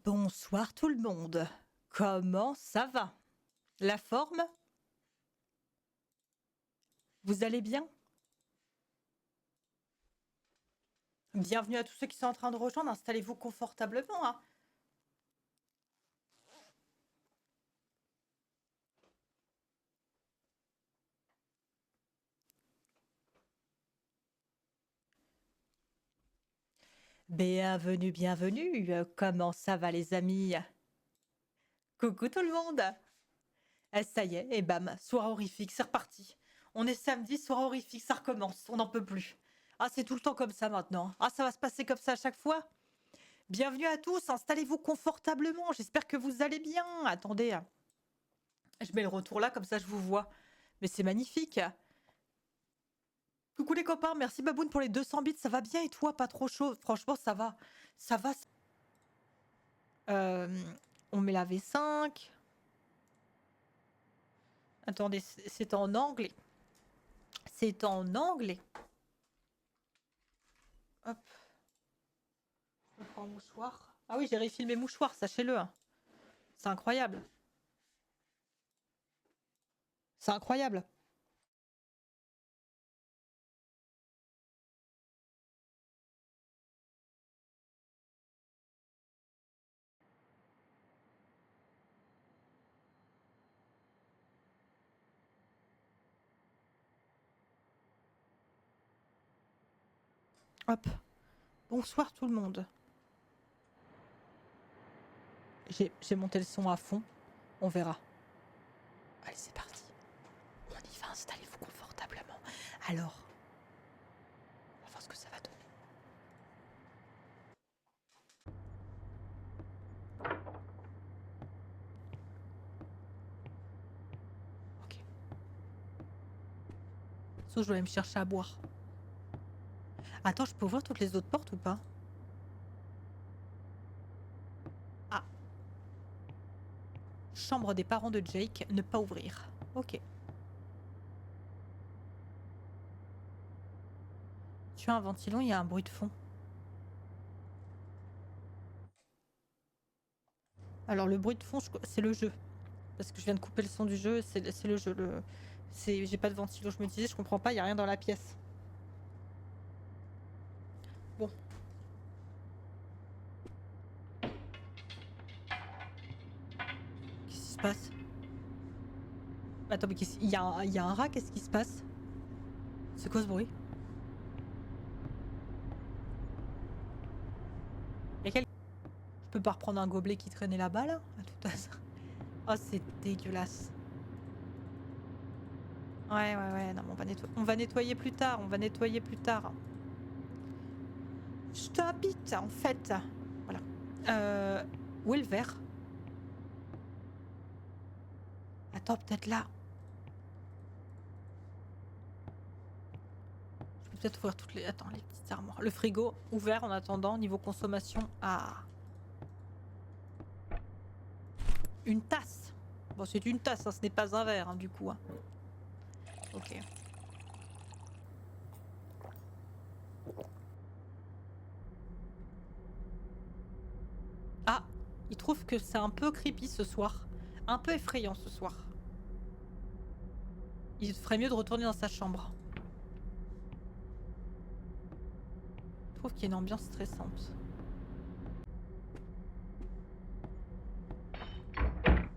Bonsoir tout le monde. Comment ça va? La forme? Vous allez bien? Bienvenue à tous ceux qui sont en train de rejoindre. Installez-vous confortablement, hein. Bienvenue, bienvenue. Comment ça va les amis? Coucou tout le monde. Ça y est, et bam, soir horrifique, c'est reparti. On est samedi, soir horrifique, ça recommence, on n'en peut plus. Ah, c'est tout le temps comme ça maintenant. Ah, ça va se passer comme ça à chaque fois. Bienvenue à tous, installez-vous confortablement. J'espère que vous allez bien. Attendez, je mets le retour là, comme ça je vous vois. Mais c'est magnifique. Coucou les copains, merci Baboun pour les 200 bits, ça va bien et toi? Pas trop chaud? Franchement, ça va. Ça va. On met la V5. Attendez, c'est en anglais. C'est en anglais. Hop. Je prends un mouchoir. Ah oui, j'ai refilé mes mouchoirs, sachez-le. C'est incroyable. C'est incroyable. Hop. Bonsoir tout le monde. J'ai monté le son à fond. On verra. Allez, c'est parti. On y va, installez-vous confortablement. Alors, on va voir ce que ça va donner. Ok. Sauf je dois aller me chercher à boire. Attends, je peux ouvrir toutes les autres portes ou pas? Ah. Chambre des parents de Jake, ne pas ouvrir. Ok. Tu as un ventilo, il y a un bruit de fond. Alors le bruit de fond, c'est le jeu. Parce que je viens de couper le son du jeu, c'est le jeu. J'ai pas de ventilo, je me disais, je comprends pas, il y a rien dans la pièce. Bon. Qu'est-ce qui se passe? Attends, mais il y a un rat, qu'est-ce qui se passe? C'est quoi ce bruit? Je peux pas reprendre un gobelet qui traînait là-bas, là? À tout hasard. Oh, c'est dégueulasse. Ouais, non, on va nettoyer plus tard, on va nettoyer plus tard. Je t'habite, en fait. Voilà. Où est le verre? Attends, peut-être là. Je peux peut-être ouvrir toutes les... Attends, les petites armoires. Le frigo ouvert en attendant, niveau consommation. Ah. Une tasse. Bon, c'est une tasse, hein, ce n'est pas un verre, hein, du coup. Hein. Ok. Ah, il trouve que c'est un peu creepy ce soir. Un peu effrayant ce soir. Il ferait mieux de retourner dans sa chambre. Je trouve qu'il y a une ambiance stressante.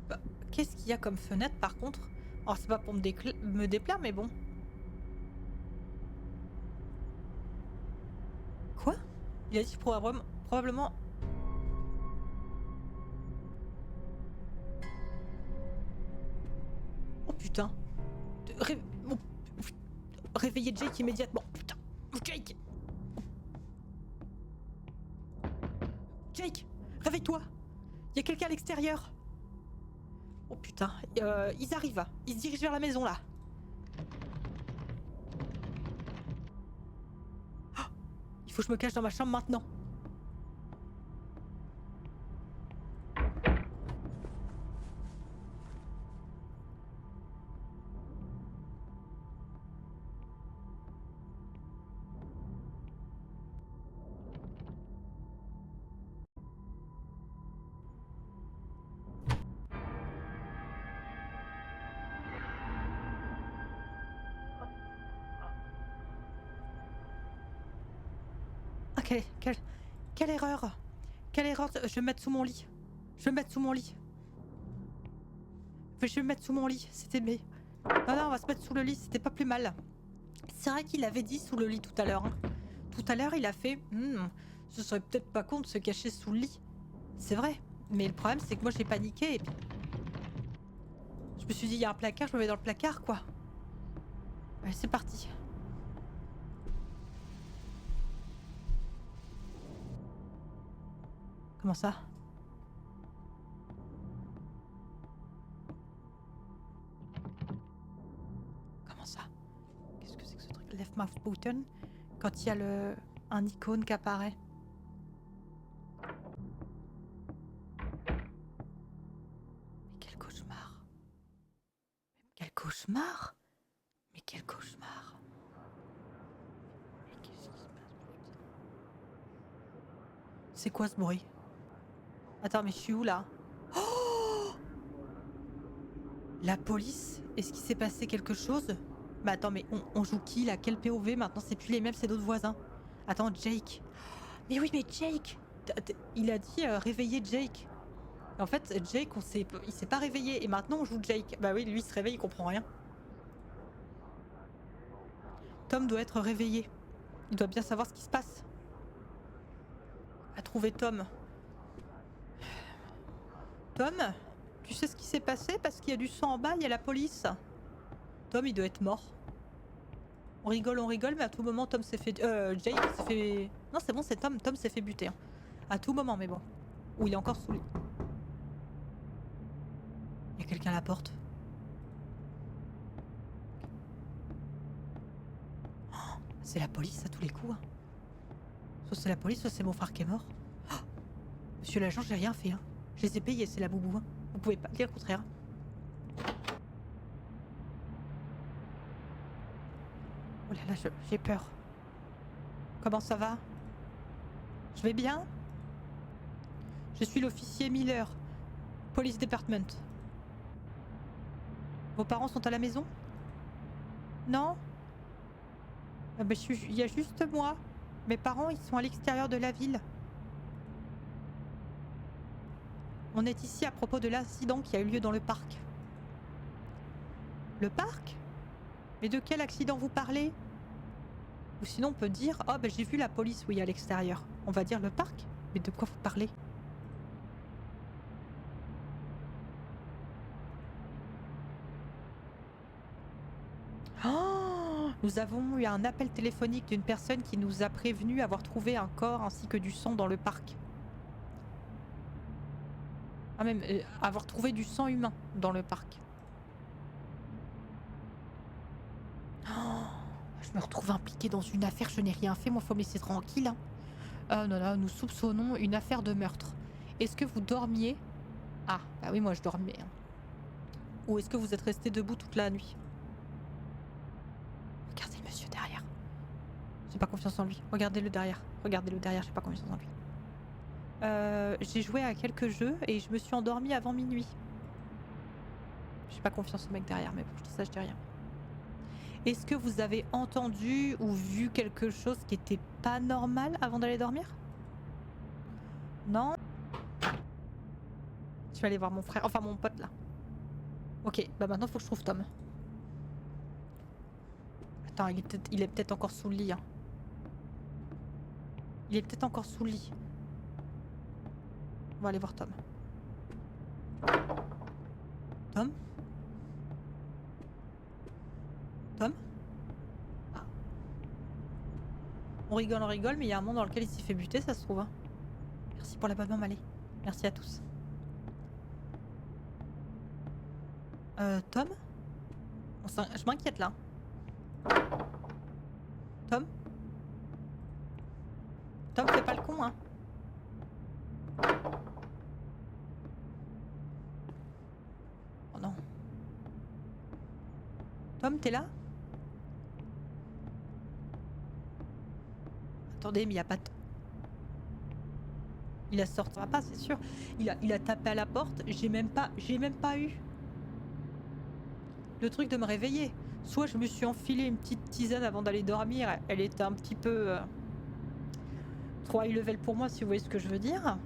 Bah, qu'est-ce qu'il y a comme fenêtre par contre? Alors c'est pas pour me déplaire, mais bon. Quoi? Il a dit probablement... Oh putain. Réveillez Jake immédiatement. Putain. Jake. Jake, réveille-toi. Il y a quelqu'un à l'extérieur. Oh putain. Ils arrivent. Ils se dirigent vers la maison là. Oh, il faut que je me cache dans ma chambre maintenant. Quelle erreur! Quelle erreur! Je vais me mettre sous mon lit. Je vais me mettre sous mon lit. Je vais me mettre sous mon lit. C'était... Non, non, on va se mettre sous le lit. C'était pas plus mal. C'est vrai qu'il avait dit sous le lit tout à l'heure. Hein. Tout à l'heure, il a fait... ce serait peut-être pas con de se cacher sous le lit. C'est vrai. Mais le problème, c'est que moi, j'ai paniqué. Et puis... Je me suis dit, il y a un placard, je me mets dans le placard, quoi. Allez, c'est parti. Comment ça? Comment ça? Qu'est-ce que c'est que ce truc? Left mouse button? Quand il y a un icône qui apparaît. Mais quel cauchemar! Quel cauchemar! Mais quel cauchemar! Mais qu'est-ce qui se passe? C'est quoi ce bruit? Attends, mais je suis où là? Oh! La police? Est-ce qu'il s'est passé quelque chose? Bah attends, mais on joue qui là? Quel POV? Maintenant c'est plus les mêmes, c'est d'autres voisins. Attends, Jake. Mais oui, mais Jake! Il a dit réveiller Jake. En fait, Jake, il s'est pas réveillé et maintenant on joue Jake. Bah oui, lui il se réveille, il comprend rien. Tom doit être réveillé. Il doit bien savoir ce qui se passe. À trouver Tom. Tom, tu sais ce qui s'est passé? Parce qu'il y a du sang en bas, il y a la police. Tom, il doit être mort. On rigole, mais à tout moment, Tom s'est fait... Jake s'est fait... Non, c'est bon, c'est Tom. Tom s'est fait buter. Hein. À tout moment, mais bon. Ou il est encore sous lui. Il y a quelqu'un à la porte. Oh, c'est la police à tous les coups. Hein. Soit c'est la police, soit c'est mon frère qui est mort. Oh, monsieur l'agent, j'ai rien fait. Hein. Je les ai payés, c'est la boubou. Hein. Vous pouvez pas dire le contraire. Oh là là, j'ai peur. Comment ça va? Je vais bien? Je suis l'officier Miller, Police Department. Vos parents sont à la maison? Non? Ben, il y a juste moi. Mes parents, ils sont à l'extérieur de la ville. On est ici à propos de l'accident qui a eu lieu dans le parc. Le parc? Mais de quel accident vous parlez? Ou sinon on peut dire, oh ben j'ai vu la police, oui, à l'extérieur. On va dire le parc? Mais de quoi vous parlez? Oh, nous avons eu un appel téléphonique d'une personne qui nous a prévenu avoir trouvé un corps ainsi que du sang dans le parc. Ah même, avoir trouvé du sang humain dans le parc. Oh, je me retrouve impliquée dans une affaire, je n'ai rien fait, moi faut me laisser tranquille. Hein. Non, non, nous soupçonnons une affaire de meurtre. Est-ce que vous dormiez? Ah, bah oui, moi je dormais. Hein. Ou est-ce que vous êtes resté debout toute la nuit? Regardez le monsieur derrière. J'ai pas confiance en lui. Regardez-le derrière. Regardez-le derrière, j'ai pas confiance en lui. J'ai joué à quelques jeux et je me suis endormie avant minuit. J'ai pas confiance au mec derrière, mais bon, je dis ça, je dis rien. Est-ce que vous avez entendu ou vu quelque chose qui était pas normal avant d'aller dormir? Non? Je vais aller voir mon frère, enfin mon pote là. Ok, bah maintenant faut que je trouve Tom. Attends, il est peut-être encore sous le lit. Hein. Il est peut-être encore sous le lit. On va aller voir Tom. Tom? Tom? Ah. On rigole, mais il y a un monde dans lequel il s'est fait buter, ça se trouve. Hein. Merci pour l'abonnement, Malé. Merci à tous. Tom? Je m'inquiète là. Tom? Tom, fais pas le con, hein. Oh non. Tom, t'es là? Attendez, mais il y a pas... Il a sorti... Ça va pas, c'est sûr. Il a tapé à la porte. J'ai même pas eu le truc de me réveiller. Soit je me suis enfilé une petite tisane avant d'aller dormir. Elle était un petit peu... trop high level pour moi, si vous voyez ce que je veux dire.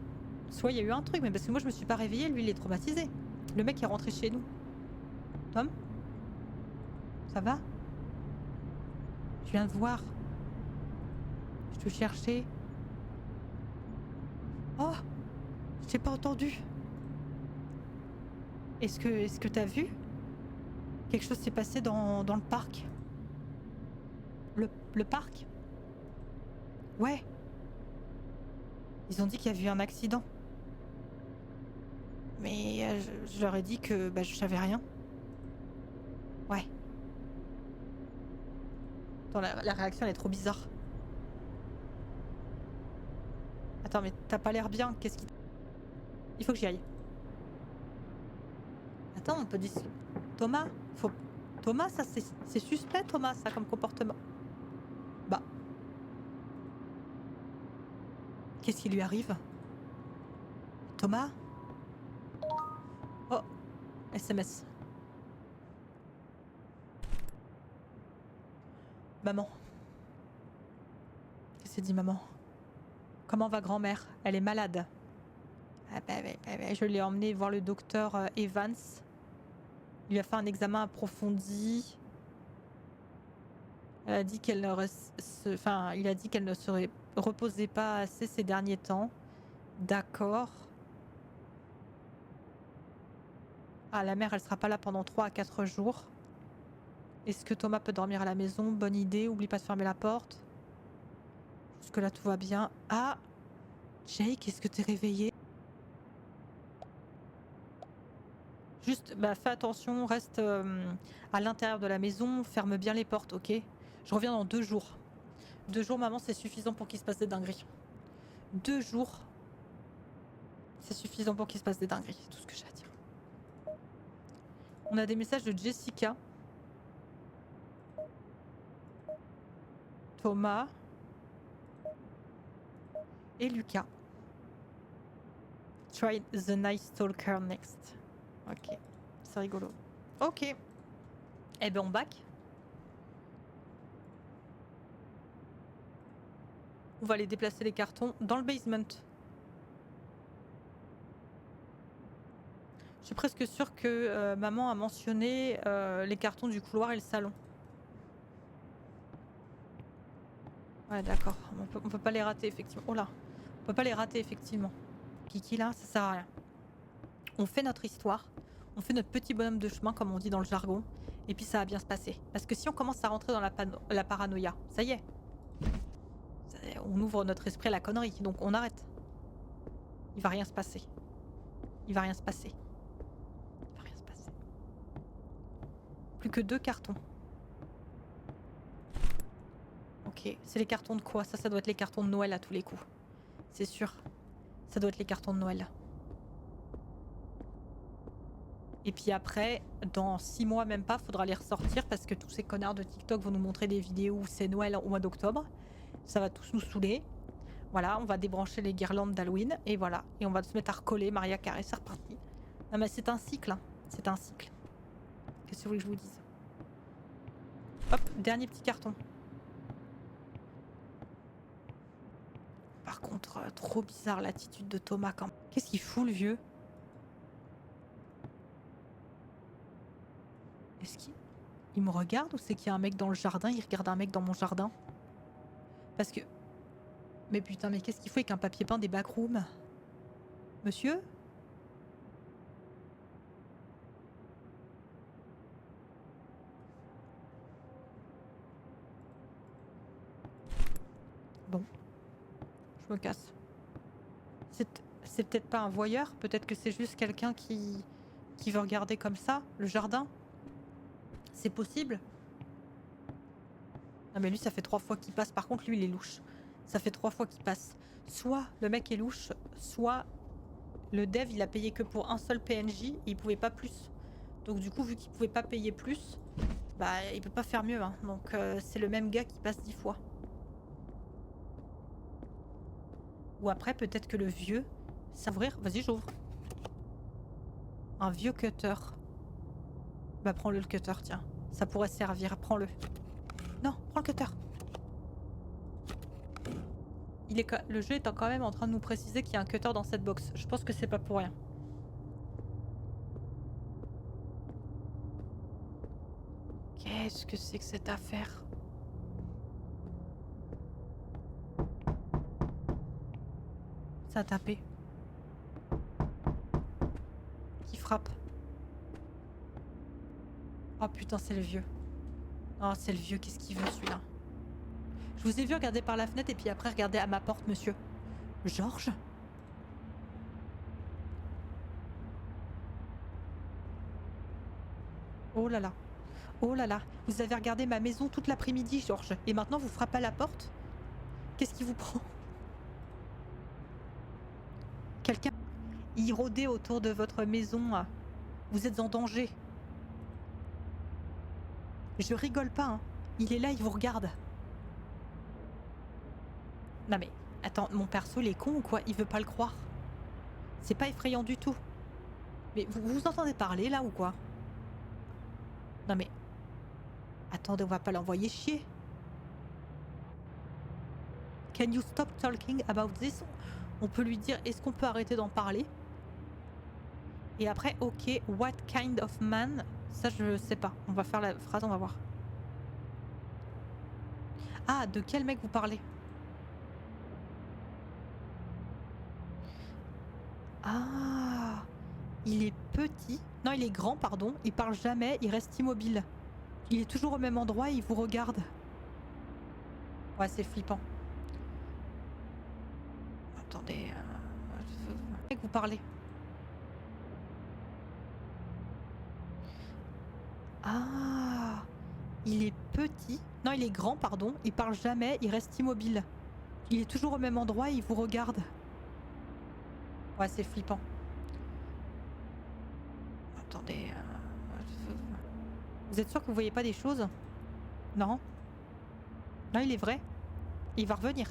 Soit il y a eu un truc, mais parce que moi je me suis pas réveillée, lui il est traumatisé. Le mec est rentré chez nous. Tom? Ça va? Je viens de voir. Je te cherchais. Oh! Je t'ai pas entendu. Est-ce que t'as vu? Quelque chose s'est passé dans le parc. Le parc? Ouais. Ils ont dit qu'il y avait eu un accident. Mais je leur ai dit que bah, je savais rien. Ouais. Attends, la réaction elle est trop bizarre. Attends, mais t'as pas l'air bien. Qu'est-ce qui... Il faut que j'y aille. Attends, on peut dire... Thomas, faut... Thomas, ça c'est suspect, Thomas, ça, comme comportement. Bah. Qu'est-ce qui lui arrive? Thomas? Oh, SMS. Maman. Qu'est-ce que dit maman? Comment va grand-mère? Elle est malade. Ah bah, je l'ai emmenée voir le docteur Evans. Il lui a fait un examen approfondi. Elle a dit qu'elle ne il a dit qu'elle ne se reposait pas assez ces derniers temps. D'accord. Ah, la mère, elle sera pas là pendant 3 à 4 jours. Est-ce que Thomas peut dormir à la maison? Bonne idée. Oublie pas de fermer la porte. Jusque-là, tout va bien. Ah! Jake, est-ce que t'es réveillé? Juste, bah, fais attention, reste à l'intérieur de la maison, ferme bien les portes, ok? Je reviens dans 2 jours. 2 jours, maman, c'est suffisant pour qu'il se passe des dingueries. 2 jours, c'est suffisant pour qu'il se passe des dingueries. C'est tout ce que j'ai à dire. On a des messages de Jessica. Thomas. Et Lucas. Try the nice stalker next. Ok, c'est rigolo. Ok. Eh ben on back. On va aller déplacer les cartons dans le basement. Je suis presque sûre que maman a mentionné les cartons du couloir et le salon. Ouais, d'accord. On peut pas les rater, effectivement. Oh là. On peut pas les rater, effectivement. Kiki, là, ça sert à rien. On fait notre histoire. On fait notre petit bonhomme de chemin, comme on dit dans le jargon. Et puis ça va bien se passer. Parce que si on commence à rentrer dans la paranoïa, ça y est. On ouvre notre esprit à la connerie. Donc on arrête. Il va rien se passer. Il va rien se passer. Il va rien se passer. Plus que 2 cartons. Ok. C'est les cartons de quoi? Ça doit être les cartons de Noël à tous les coups. C'est sûr. Ça doit être les cartons de Noël. Et puis après, dans 6 mois même pas, faudra les ressortir parce que tous ces connards de TikTok vont nous montrer des vidéos où c'est Noël au mois d'octobre. Ça va tous nous saouler. Voilà, on va débrancher les guirlandes d'Halloween et voilà. Et on va se mettre à recoller Maria Carré, c'est reparti. Non mais c'est un cycle, hein. C'est un cycle. Qu'est-ce que vous voulez que je vous dise? Hop, dernier petit carton. Par contre, trop bizarre l'attitude de Thomas quand même. Qu'est-ce qu'il fout le vieux? Est-ce qu'il me regarde ou c'est qu'il y a un mec dans le jardin? Il regarde un mec dans mon jardin? Parce que... Mais putain, mais qu'est-ce qu'il faut avec un papier peint des backrooms? Monsieur? Bon. Je me casse. C'est peut-être pas un voyeur. Peut-être que c'est juste quelqu'un qui veut regarder comme ça le jardin. C'est possible. Non mais lui ça fait 3 fois qu'il passe. Par contre lui il est louche. Ça fait 3 fois qu'il passe. Soit le mec est louche, soit le dev il a payé que pour un seul PNJ et il pouvait pas plus. Donc du coup vu qu'il pouvait pas payer plus, bah il peut pas faire mieux hein. Donc c'est le même gars qui passe 10 fois. Ou après peut-être que le vieux... S'ouvrir. Vas-y j'ouvre. Un vieux cutter. Bah prends-le le cutter tiens. Ça pourrait servir. Prends-le. Non, prends le cutter. Le jeu est quand même en train de nous préciser qu'il y a un cutter dans cette box. Je pense que c'est pas pour rien. Qu'est-ce que c'est que cette affaire? Ça a tapé. Qui frappe? Oh putain, c'est le vieux. Oh, c'est le vieux, qu'est-ce qu'il veut celui-là? Je vous ai vu regarder par la fenêtre et puis après regarder à ma porte, monsieur. Georges? Oh là là. Oh là là. Vous avez regardé ma maison toute l'après-midi, Georges. Et maintenant vous frappez à la porte? Qu'est-ce qui vous prend? Quelqu'un y rôdait autour de votre maison. Vous êtes en danger. Je rigole pas, hein. Il est là, il vous regarde. Non mais, attends, mon perso, il est con ou quoi? Il veut pas le croire. C'est pas effrayant du tout. Mais vous entendez parler là ou quoi? Non mais... Attendez, on va pas l'envoyer chier. Can you stop talking about this? On peut lui dire, est-ce qu'on peut arrêter d'en parler? Et après, ok, what kind of man? Ça, je sais pas. On va faire la phrase, on va voir. Ah, de quel mec vous parlez? Ah, il est petit. Non, il est grand, pardon. Il parle jamais, il reste immobile. Il est toujours au même endroit et il vous regarde. Ouais, c'est flippant. Attendez. Mec, vous parlez. Ah, il est petit. Non, il est grand, pardon. Il parle jamais, il reste immobile. Il est toujours au même endroit et il vous regarde. Ouais, c'est flippant. Attendez. Vous êtes sûr que vous voyez pas des choses? Non? Non, il est vrai. Il va revenir.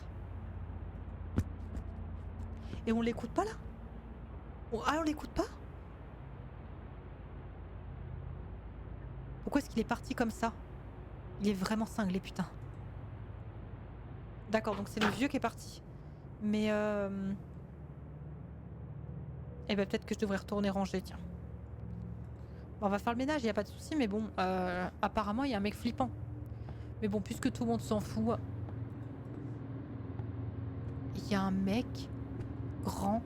Et on l'écoute pas là? Ah, on l'écoute pas? Pourquoi est-ce qu'il est parti comme ça? Il est vraiment cinglé, putain. D'accord, donc c'est le vieux qui est parti. Mais eh ben peut-être que je devrais retourner ranger, tiens. Bon, on va faire le ménage, y a pas de souci, mais bon, apparemment il y a un mec flippant. Mais bon, puisque tout le monde s'en fout, il y a un mec grand.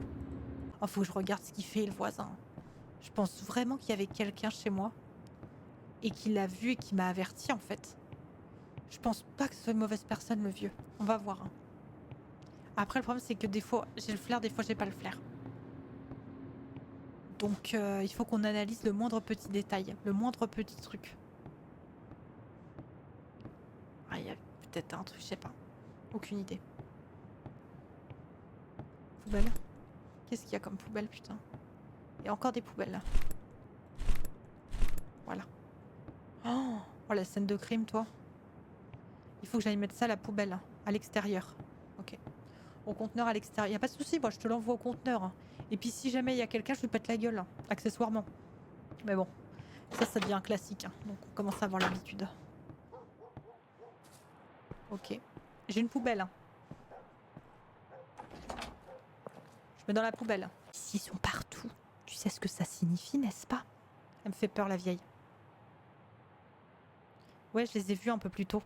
Oh, faut que je regarde ce qu'il fait, le voisin. Je pense vraiment qu'il y avait quelqu'un chez moi et qui l'a vu et qui m'a averti en fait. Je pense pas que ce soit une mauvaise personne, le vieux. On va voir. Hein. Après, le problème, c'est que des fois, j'ai le flair, des fois, j'ai pas le flair. Donc, il faut qu'on analyse le moindre petit détail, le moindre petit truc. Ah, il y a peut-être un truc, je sais pas. Aucune idée. Poubelle. Qu'est-ce qu'il y a comme poubelle, putain? Il y a encore des poubelles, là. Voilà. Oh, la scène de crime, toi. Il faut que j'aille mettre ça à la poubelle, hein, à l'extérieur. Ok. Au conteneur à l'extérieur. Y a pas de souci, moi je te l'envoie au conteneur. Hein. Et puis si jamais il y a quelqu'un, je lui pète la gueule, hein, accessoirement. Mais bon, ça devient un classique. Hein, donc on commence à avoir l'habitude. Ok. J'ai une poubelle. Hein. Je mets dans la poubelle. Ici, ils sont partout. Tu sais ce que ça signifie, n'est-ce pas? Elle me fait peur, la vieille. Ouais, je les ai vus un peu plus tôt.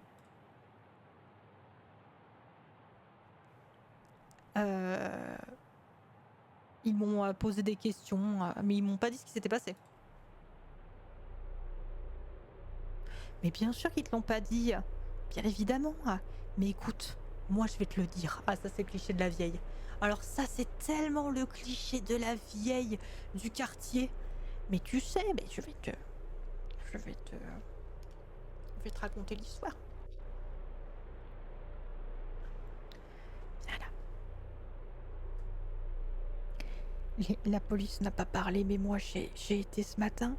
Ils m'ont posé des questions, mais ils m'ont pas dit ce qui s'était passé. Mais bien sûr qu'ils te l'ont pas dit, bien évidemment. Mais écoute, moi je vais te le dire. Ah, ça c'est le cliché de la vieille. Alors ça c'est tellement le cliché de la vieille du quartier. Mais tu sais, mais je vais te raconter l'histoire. La police n'a pas parlé, mais moi j'ai été ce matin,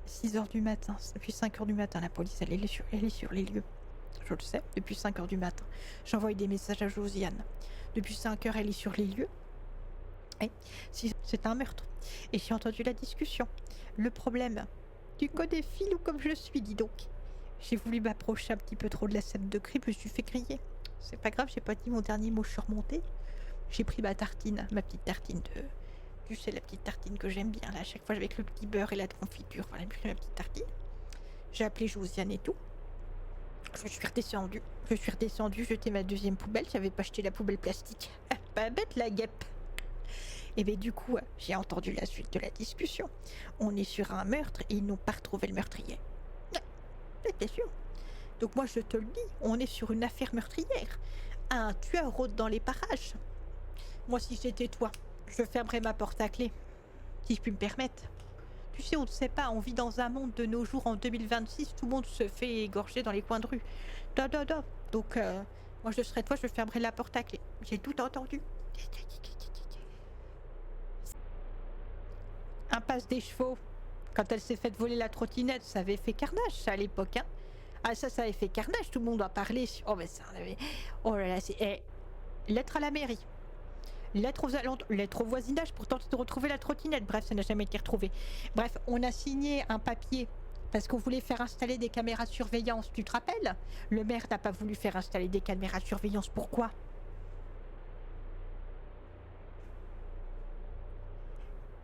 6h du matin, depuis 5h du matin, la police elle est sur les lieux. Je le sais, depuis 5h du matin. J'envoie des messages à Josiane. Depuis 5h elle est sur les lieux. Et c'est un meurtre. Et j'ai entendu la discussion. Le problème, tu connais Philou comme je suis, dis donc. J'ai voulu m'approcher un petit peu trop de la scène de crime, je me suis fait griller. C'est pas grave, j'ai pas dit mon dernier mot, je suis remontée. J'ai pris ma tartine, ma petite tartine de... Tu sais, la petite tartine que j'aime bien, là, à chaque fois avec le petit beurre et la confiture. Voilà, j'ai pris ma petite tartine. J'ai appelé Josiane et tout. Je suis redescendue. Jeter ma deuxième poubelle. J'avais pas acheté la poubelle plastique. Ah, pas bête, la guêpe. Et bien du coup, j'ai entendu la suite de la discussion. On est sur un meurtre et ils n'ont pas retrouvé le meurtrier. Bien sûr. Donc moi, je te le dis, on est sur une affaire meurtrière. Un tueur rôde dans les parages. Moi, si j'étais toi, je fermerais ma porte à clé, si je puis me permettre. Tu sais, on ne sait pas, on vit dans un monde de nos jours en 2026, tout le monde se fait égorger dans les coins de rue. Donc, moi, je serais toi, je fermerais la porte à clé. J'ai tout entendu. Impasse des chevaux. Quand elle s'est faite voler la trottinette, ça avait fait carnage, ça, à l'époque, hein. Ah, ça avait fait carnage, tout le monde en parlait. Oh, mais ça avait... Oh là là, c'est... lettre à la mairie. Lettre aux alentours, lettre au voisinage pour tenter de retrouver la trottinette. Bref, ça n'a jamais été retrouvé. Bref, on a signé un papier parce qu'on voulait faire installer des caméras de surveillance. Tu te rappelles? Le maire n'a pas voulu faire installer des caméras de surveillance. Pourquoi?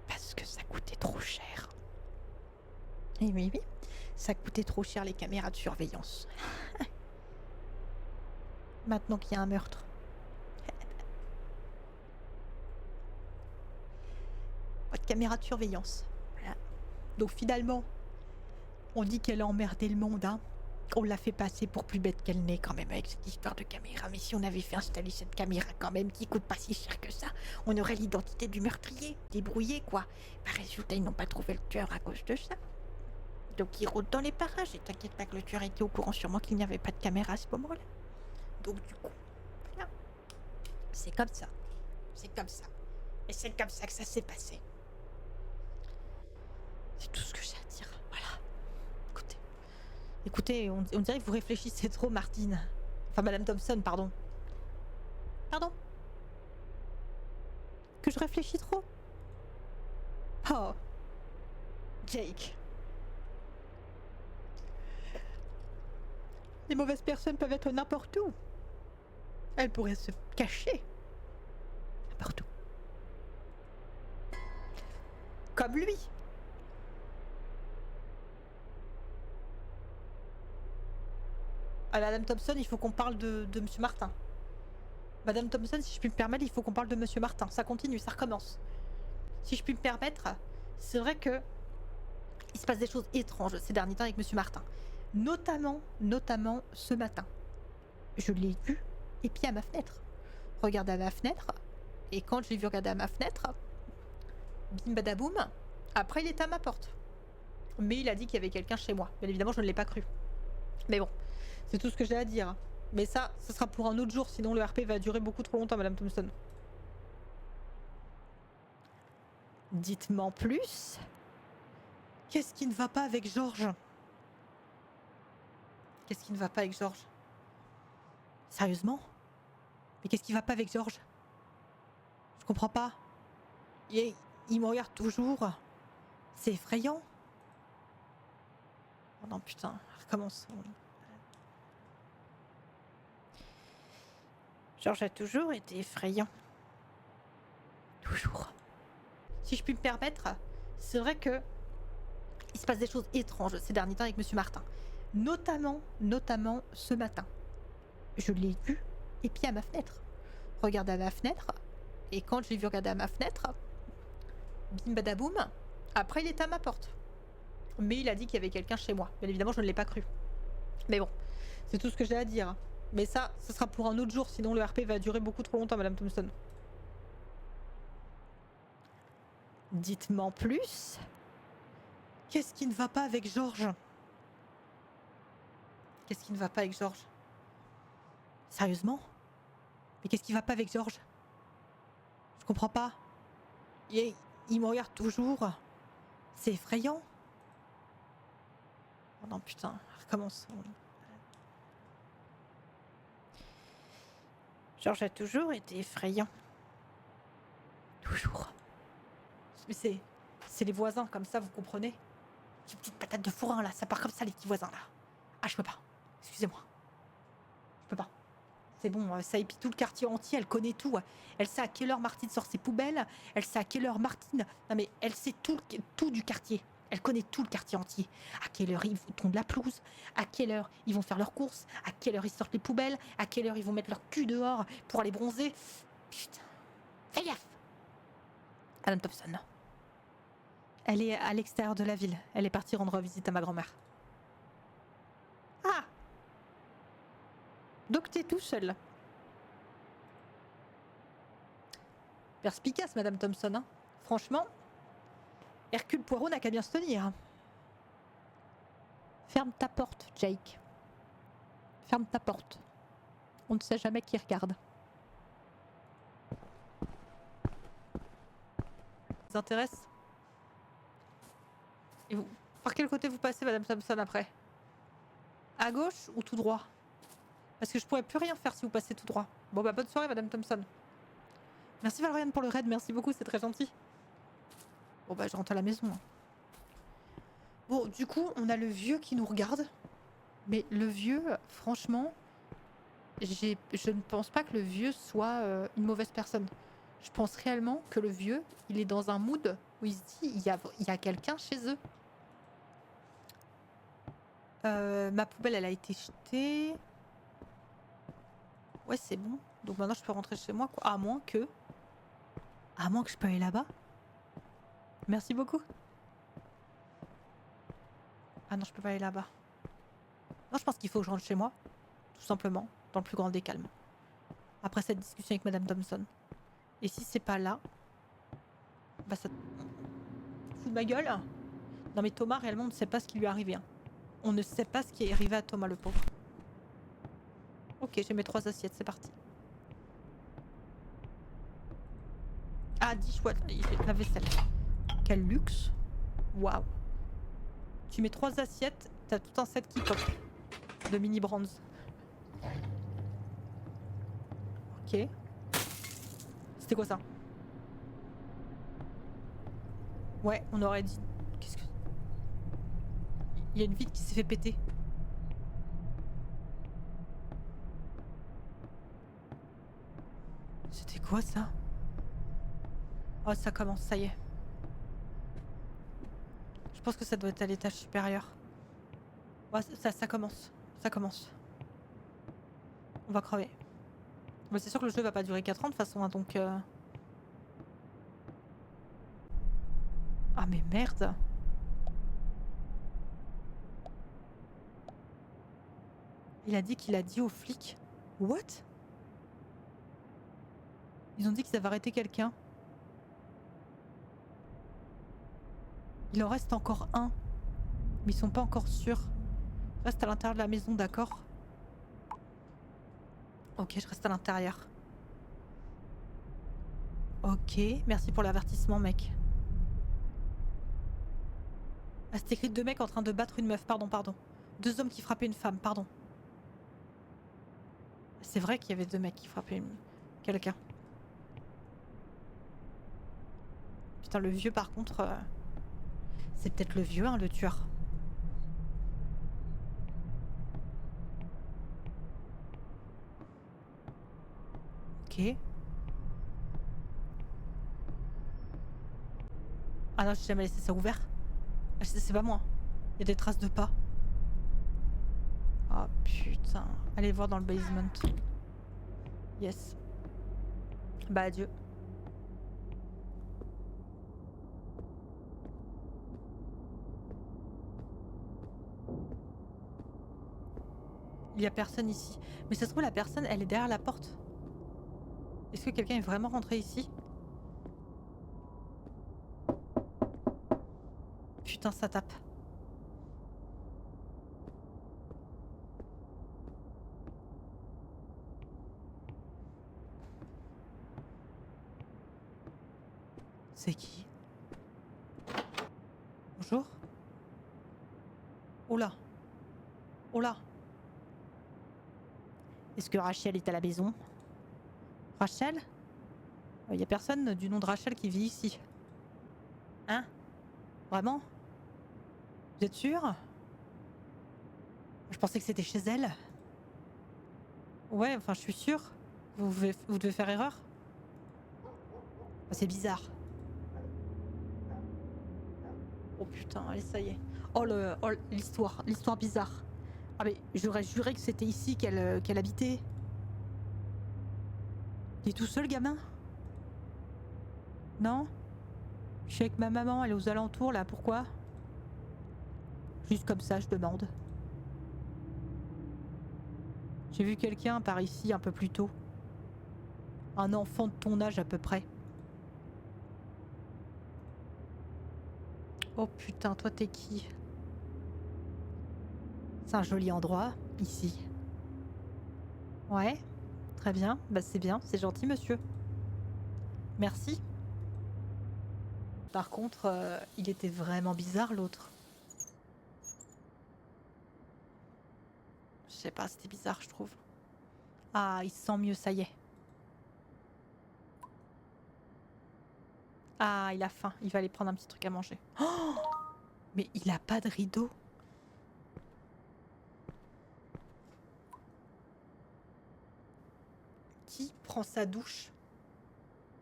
Parce que ça coûtait trop cher. Et oui, ça coûtait trop cher les caméras de surveillance. Maintenant qu'il y a un meurtre. Pas de caméra de surveillance. Voilà. Donc finalement, on dit qu'elle a emmerdé le monde, hein. On l'a fait passer pour plus bête qu'elle n'est quand même avec cette histoire de caméra. Mais si on avait fait installer cette caméra quand même, qui coûte pas si cher que ça, on aurait l'identité du meurtrier, débrouillé quoi. Par résultat, ils n'ont pas trouvé le tueur à cause de ça. Donc ils rôdent dans les parages et t'inquiète pas que le tueur était au courant sûrement qu'il n'y avait pas de caméra à ce moment-là. Donc du coup, voilà. C'est comme ça. C'est comme ça. Et c'est comme ça que ça s'est passé. C'est tout ce que j'ai à dire. Voilà. Écoutez, on dirait que vous réfléchissez trop, Martine. Enfin, Madame Thompson, pardon. Pardon? Que je réfléchis trop? Oh. Jake. Les mauvaises personnes peuvent être n'importe où. Elles pourraient se cacher. N'importe où. Comme lui. À Madame Thompson, il faut qu'on parle de Monsieur Martin. Madame Thompson, si je puis me permettre, il faut qu'on parle de Monsieur Martin. Ça continue, ça recommence. Si je puis me permettre, c'est vrai que il se passe des choses étranges ces derniers temps avec Monsieur Martin. Notamment ce matin. Je l'ai vu épier à ma fenêtre. Regarder à ma fenêtre. Et quand je l'ai vu regarder à ma fenêtre, bim badaboum, après il était à ma porte. Mais il a dit qu'il y avait quelqu'un chez moi. Bien évidemment, je ne l'ai pas cru. Mais bon, c'est tout ce que j'ai à dire. Mais ça, ce sera pour un autre jour, sinon le RP va durer beaucoup trop longtemps, Madame Thompson. Dites-moi en plus. Qu'est-ce qui ne va pas avec Georges? Qu'est-ce qui ne va pas avec Georges? Sérieusement? Mais qu'est-ce qui va pas avec Georges? Je comprends pas. Il me regarde toujours. C'est effrayant. Oh non, putain, recommence. Georges a toujours été effrayant. Toujours. Si je puis me permettre, c'est vrai que il se passe des choses étranges ces derniers temps avec Monsieur Martin. Notamment ce matin. Je l'ai vu épier à ma fenêtre. Regarder à ma fenêtre. Et quand je l'ai vu regarder à ma fenêtre, bim badaboum, après il était à ma porte. Mais il a dit qu'il y avait quelqu'un chez moi. Bien évidemment, je ne l'ai pas cru. Mais bon, c'est tout ce que j'ai à dire. Mais ça, ce sera pour un autre jour, sinon le RP va durer beaucoup trop longtemps, Madame Thompson. Dites-moi en plus. Qu'est-ce qui ne va pas avec Georges? Qu'est-ce qui ne va pas avec Georges? Sérieusement? Mais qu'est-ce qui va pas avec Georges? Je comprends pas. Il me regarde toujours. C'est effrayant. Oh non, putain, recommence. Georges a toujours été effrayant. Toujours. Mais c'est les voisins, comme ça, vous comprenez? Ces petites patates de fourrin, là, ça part comme ça, les petits voisins, là. Ah, je peux pas. Excusez-moi. Je peux pas. C'est bon, ça épie tout le quartier entier, elle connaît tout. Elle sait à quelle heure Martine sort ses poubelles, elle sait à quelle heure Martine... Non mais elle sait tout du quartier. Elle connaît tout le quartier entier. À quelle heure ils tombent la pelouse, à quelle heure ils vont faire leurs courses, à quelle heure ils sortent les poubelles, à quelle heure ils vont mettre leur cul dehors pour aller bronzer. Putain, fais gaffe. Madame Thompson. Elle est à l'extérieur de la ville. Elle est partie rendre visite à ma grand-mère. Ah! Donc t'es tout seul. Perspicace, Madame Thompson. Hein. Franchement, Hercule Poirot n'a qu'à bien se tenir. Ferme ta porte, Jake. Ferme ta porte. On ne sait jamais qui regarde. Ça vous intéresse? Et vous, par quel côté vous passez, Madame Thompson, après? À gauche ou tout droit? Parce que je pourrais plus rien faire si vous passez tout droit. Bon bah bonne soirée, Madame Thompson. Merci Valériane pour le raid, merci beaucoup, c'est très gentil. Bon bah je rentre à la maison. Hein. Bon, du coup, on a le vieux qui nous regarde. Mais le vieux, franchement, je ne pense pas que le vieux soit une mauvaise personne. Je pense réellement que le vieux, il est dans un mood où il se dit, il y a quelqu'un chez eux. Ma poubelle, elle a été jetée. Ouais, c'est bon. Donc maintenant, je peux rentrer chez moi, quoi. À moins que je peux aller là-bas. Merci beaucoup. Ah non, je peux pas aller là-bas. Non, je pense qu'il faut que je rentre chez moi. Tout simplement. Dans le plus grand des calmes. Après cette discussion avec Madame Thompson. Et si c'est pas là, bah ça... Fout de ma gueule. Non mais Thomas, réellement, on ne sait pas ce qui lui est arrivé. Hein. On ne sait pas ce qui est arrivé à Thomas, le pauvre. Ok, j'ai mes 3 assiettes, c'est parti. Ah, 10 chouettes, la vaisselle. Quel luxe. Waouh. Tu mets 3 assiettes, t'as tout un set qui pop. De mini brands. Ok. C'était quoi ça? Ouais, on aurait dit... Qu'est-ce que... Il y a une vitre qui s'est fait péter. C'était quoi ça? Oh, ça commence, ça y est. Je pense que ça doit être à l'étage supérieur. Ouais, ça commence. Ça commence. On va crever. Mais c'est sûr que le jeu va pas durer 4 ans de toute façon, hein, donc... Ah mais merde. Il a dit qu'il a dit aux flics. What? Ils ont dit qu'ils avaient arrêté quelqu'un. Il en reste encore un. Mais ils sont pas encore sûrs. Je reste à l'intérieur de la maison, d'accord? Ok, je reste à l'intérieur. Ok, merci pour l'avertissement, mec. Ah, c'est écrit 2 mecs en train de battre une meuf, pardon. 2 hommes qui frappaient une femme, pardon. C'est vrai qu'il y avait 2 mecs qui frappaient quelqu'un. Putain, le vieux par contre... C'est peut-être le vieux, hein, le tueur. Ok. Ah non, j'ai jamais laissé ça ouvert. Ah, c'est pas moi. Il y a des traces de pas. Oh putain. Allez voir dans le basement. Yes. Bah adieu. Il y a personne ici. Mais ça se trouve la personne, elle est derrière la porte. Est-ce que quelqu'un est vraiment rentré ici? Putain, ça tape. C'est qui? Bonjour? Oh là. Oh là. Est-ce que Rachel est à la maison? Rachel? Il y a personne du nom de Rachel qui vit ici. Hein? Vraiment? Vous êtes sûr? Je pensais que c'était chez elle. Ouais, enfin, je suis sûre. Vous devez faire erreur. Oh, c'est bizarre. Oh putain, allez, ça y est. Oh, l'histoire bizarre. Ah mais j'aurais juré que c'était ici qu'elle habitait. Il est tout seul, gamin? Non? Je suis avec ma maman, elle est aux alentours, là, pourquoi? Juste comme ça, je demande. J'ai vu quelqu'un par ici un peu plus tôt. Un enfant de ton âge à peu près. Oh putain, toi t'es qui? C'est un joli endroit, ici. Ouais, très bien. Bah c'est bien, c'est gentil monsieur. Merci. Par contre, il était vraiment bizarre l'autre. Je sais pas, c'était bizarre je trouve. Ah, il se sent mieux, ça y est. Ah, il a faim, il va aller prendre un petit truc à manger. Oh, mais il a pas de rideau. Qui prend sa douche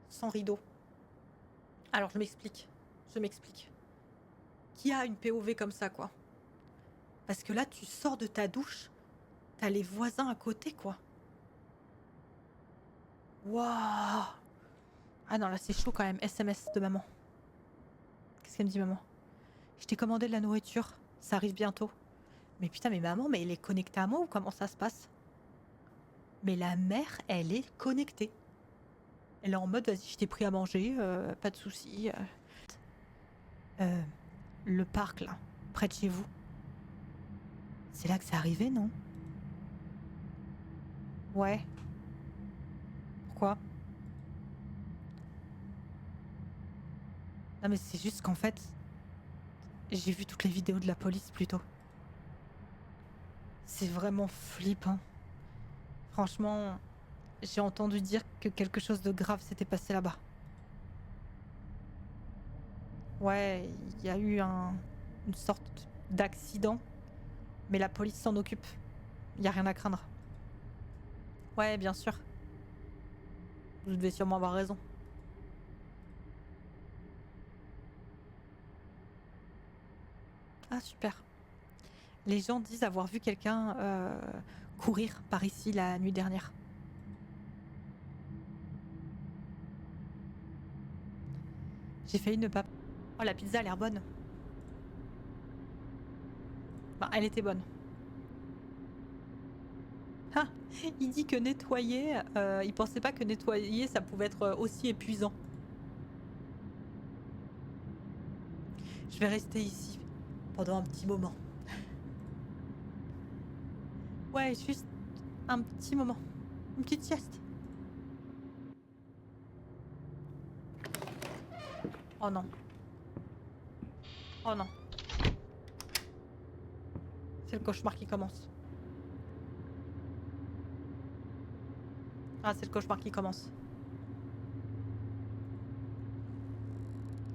sans rideau? Alors je m'explique. Je m'explique. Qui a une POV comme ça, quoi? Parce que là, tu sors de ta douche, t'as les voisins à côté, quoi. Waouh! Ah non, là, c'est chaud quand même. SMS de maman. Qu'est-ce qu'elle me dit, maman? Je t'ai commandé de la nourriture. Ça arrive bientôt. Mais putain, mais maman, mais elle est connectée à moi ou comment ça se passe? Mais la mère, elle est connectée. Elle est en mode, vas-y, je t'ai pris à manger, pas de soucis. Euh, le parc, là, près de chez vous. C'est là que c'est arrivé, non? Ouais. Pourquoi? Non, mais c'est juste qu'en fait, j'ai vu toutes les vidéos de la police plus tôt. C'est vraiment flippant. Franchement, j'ai entendu dire que quelque chose de grave s'était passé là-bas. Ouais, il y a eu une sorte d'accident, mais la police s'en occupe. Il n'y a rien à craindre. Ouais, bien sûr. Vous devez sûrement avoir raison. Ah, super. Les gens disent avoir vu quelqu'un courir par ici la nuit dernière. J'ai failli ne pas... Oh, la pizza a l'air bonne. Bah, elle était bonne. Ah, il dit que nettoyer, il pensait pas que nettoyer, ça pouvait être aussi épuisant. Je vais rester ici pendant un petit moment. Ouais, juste un petit moment. Une petite sieste. Oh non. Oh non. C'est le cauchemar qui commence. Ah, c'est le cauchemar qui commence.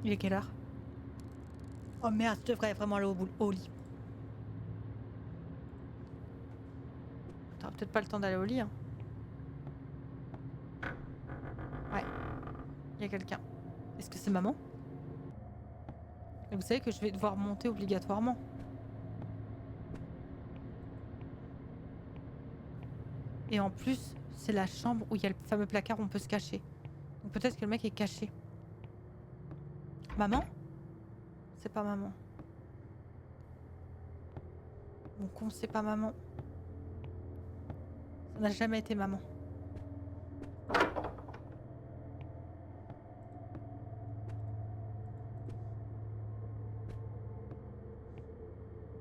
Il est quelle heure? Oh merde, je devrais vraiment aller au lit. T'auras peut-être pas le temps d'aller au lit, hein. Ouais, il y a quelqu'un. Est-ce que c'est maman? Et vous savez que je vais devoir monter obligatoirement. Et en plus, c'est la chambre où il y a le fameux placard où on peut se cacher. Donc peut-être que le mec est caché. Maman? C'est pas maman. Mon con, c'est pas maman. Ça n'a jamais été maman.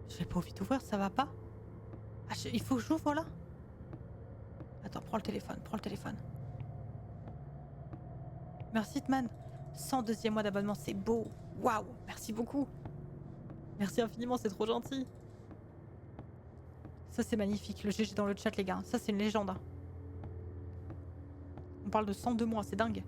J'ai pas envie d'ouvrir, ça va pas? Ah, il faut que j'ouvre là? Attends, prends le téléphone, prends le téléphone. Merci Tman. 102e mois d'abonnement, c'est beau. Waouh, merci beaucoup. Merci infiniment, c'est trop gentil. Ça c'est magnifique, le GG dans le chat les gars. Ça c'est une légende, hein. On parle de 102 mois, c'est dingue.